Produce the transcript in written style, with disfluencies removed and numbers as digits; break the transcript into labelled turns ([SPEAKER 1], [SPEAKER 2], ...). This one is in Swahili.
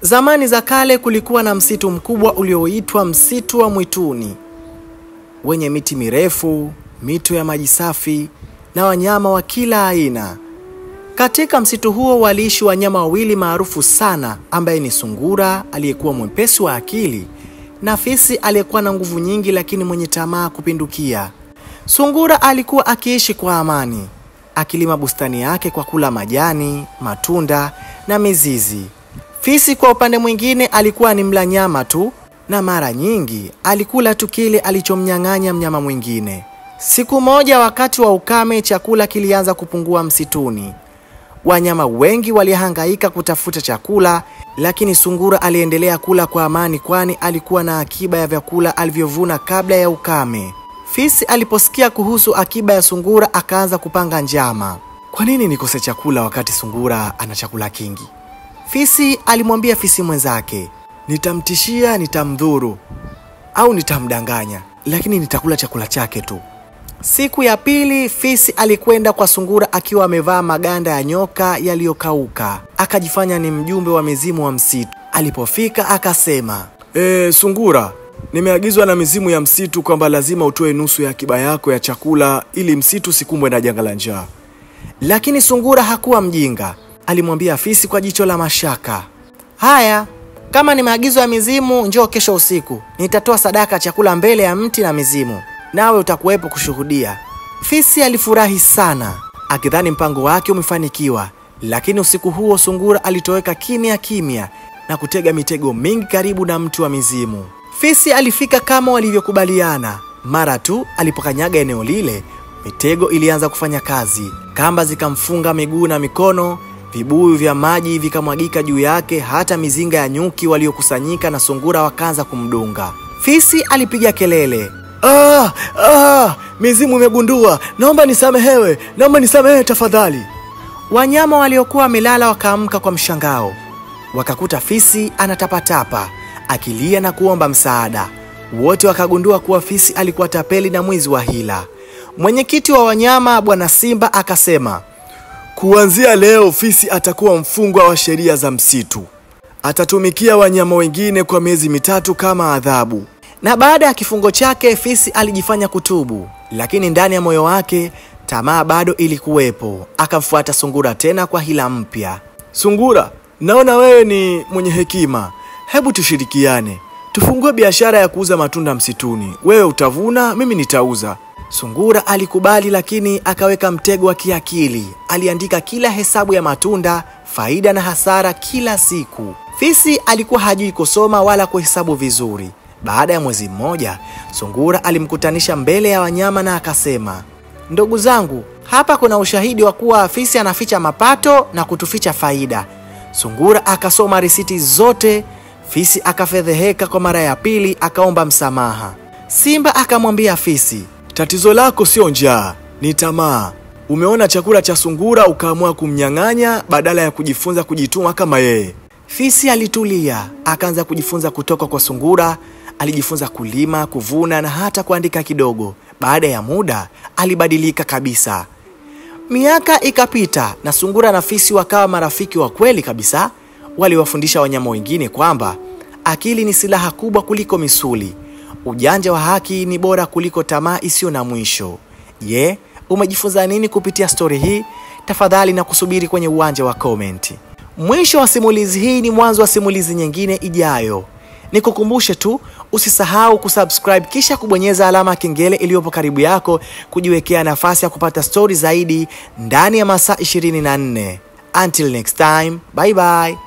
[SPEAKER 1] Zamani za kale kulikuwa na msitu mkubwa ulioitwa msitu wa mwituni, wenye miti mirefu, mito ya maji safi na wanyama wa kila aina. Katika msitu huo waliishi wanyama wawili maarufu sana, ambaye ni sungura aliyekuwa mwepesi wa akili na fisi aliyekuwa na nguvu nyingi lakini mwenye tamaa kupindukia. Sungura alikuwa akiishi kwa amani, akilima bustani yake kwa kula majani, matunda na mizizi. Fisi kwa upande mwingine alikuwa ni mla nyama tu, na mara nyingi alikula tu kile alichomnyang'anya mnyama mwingine. Siku moja wakati wa ukame, chakula kilianza kupungua msituni. Wanyama wengi walihangaika kutafuta chakula, lakini sungura aliendelea kula kwa amani, kwani alikuwa na akiba ya vyakula alivyovuna kabla ya ukame. Fisi aliposikia kuhusu akiba ya sungura akaanza kupanga njama. Kwa nini nikose chakula wakati sungura ana chakula kingi? Fisi alimwambia fisi mwenzake, nitamtishia, nitamdhuru au nitamdanganya, lakini nitakula chakula chake tu. Siku ya pili fisi alikwenda kwa sungura akiwa amevaa maganda ya nyoka yaliyokauka, akajifanya ni mjumbe wa mizimu wa msitu. Alipofika akasema, Sungura, nimeagizwa na mizimu ya msitu kwamba lazima utoe nusu ya akiba yako ya chakula ili msitu usikumbwe na janga la njaa. Lakini sungura hakuwa mjinga. Alimwambia fisi kwa jicho la mashaka, haya, kama ni maagizo ya mizimu, njoo kesho usiku, nitatoa sadaka chakula mbele ya mti na mizimu, nawe utakuwepo kushuhudia. Fisi alifurahi sana, akidhani mpango wake umefanikiwa. Lakini usiku huo sungura alitoweka kimya kimya na kutega mitego mingi karibu na mti wa mizimu. Fisi alifika kama walivyokubaliana. Mara tu alipokanyaga eneo lile, mitego ilianza kufanya kazi. Kamba zikamfunga miguu na mikono, vibuyu vya maji vikamwagika juu yake, hata mizinga ya nyuki waliokusanyika na sungura wakaanza kumdunga. Fisi alipiga kelele, mizimu imegundua, naomba nisamehewe tafadhali. Wanyama waliokuwa wamelala wakaamka kwa mshangao, wakakuta fisi anatapatapa akilia na kuomba msaada. Wote wakagundua kuwa fisi alikuwa tapeli na mwizi wa hila. Mwenyekiti wa wanyama Bwana Simba akasema, kuanzia leo fisi atakuwa mfungwa wa sheria za msitu. Atatumikia wanyama wengine kwa miezi 3 kama adhabu. Na baada ya kifungo chake fisi alijifanya kutubu, lakini ndani ya moyo wake tamaa bado ilikuwepo. Akamfuata sungura tena kwa hila mpya. Sungura, naona wewe ni mwenye hekima. Hebu tushirikiane, tufungue biashara ya kuuza matunda msituni. Wewe utavuna, mimi nitauza. Sungura alikubali, lakini akaweka mtego wa kiakili. Aliandika kila hesabu ya matunda, faida na hasara kila siku. Fisi alikuwa hajui kusoma wala kuhesabu vizuri. Baada ya mwezi mmoja, sungura alimkutanisha mbele ya wanyama na akasema, ndugu zangu, hapa kuna ushahidi wa kuwa fisi anaficha mapato na kutuficha faida. Sungura akasoma risiti zote. Fisi akafedheheka kwa mara ya pili, akaomba msamaha. Simba akamwambia fisi, tatizo lako sio njaa, ni tamaa. Umeona chakula cha sungura ukaamua kumnyang'anya badala ya kujifunza kujituma kama yeye. Fisi alitulia, akaanza kujifunza kutoka kwa sungura. Alijifunza kulima, kuvuna na hata kuandika kidogo. Baada ya muda alibadilika kabisa. Miaka ikapita na sungura na fisi wakawa marafiki wa kweli kabisa. Waliwafundisha wanyama wengine kwamba akili ni silaha kubwa kuliko misuli. Ujanja wa haki ni bora kuliko tamaa isiyo na mwisho. Umejifunza nini kupitia story hii? Tafadhali na kusubiri kwenye uwanja wa komenti. Mwisho wa simulizi hii ni mwanzo wa simulizi nyingine ijayo. Nikukumbushe tu, usisahau kusubscribe kisha kubonyeza alama ya kengele iliyopo karibu yako, kujiwekea nafasi ya kupata story zaidi ndani ya masaa 24. Until next time, bye bye.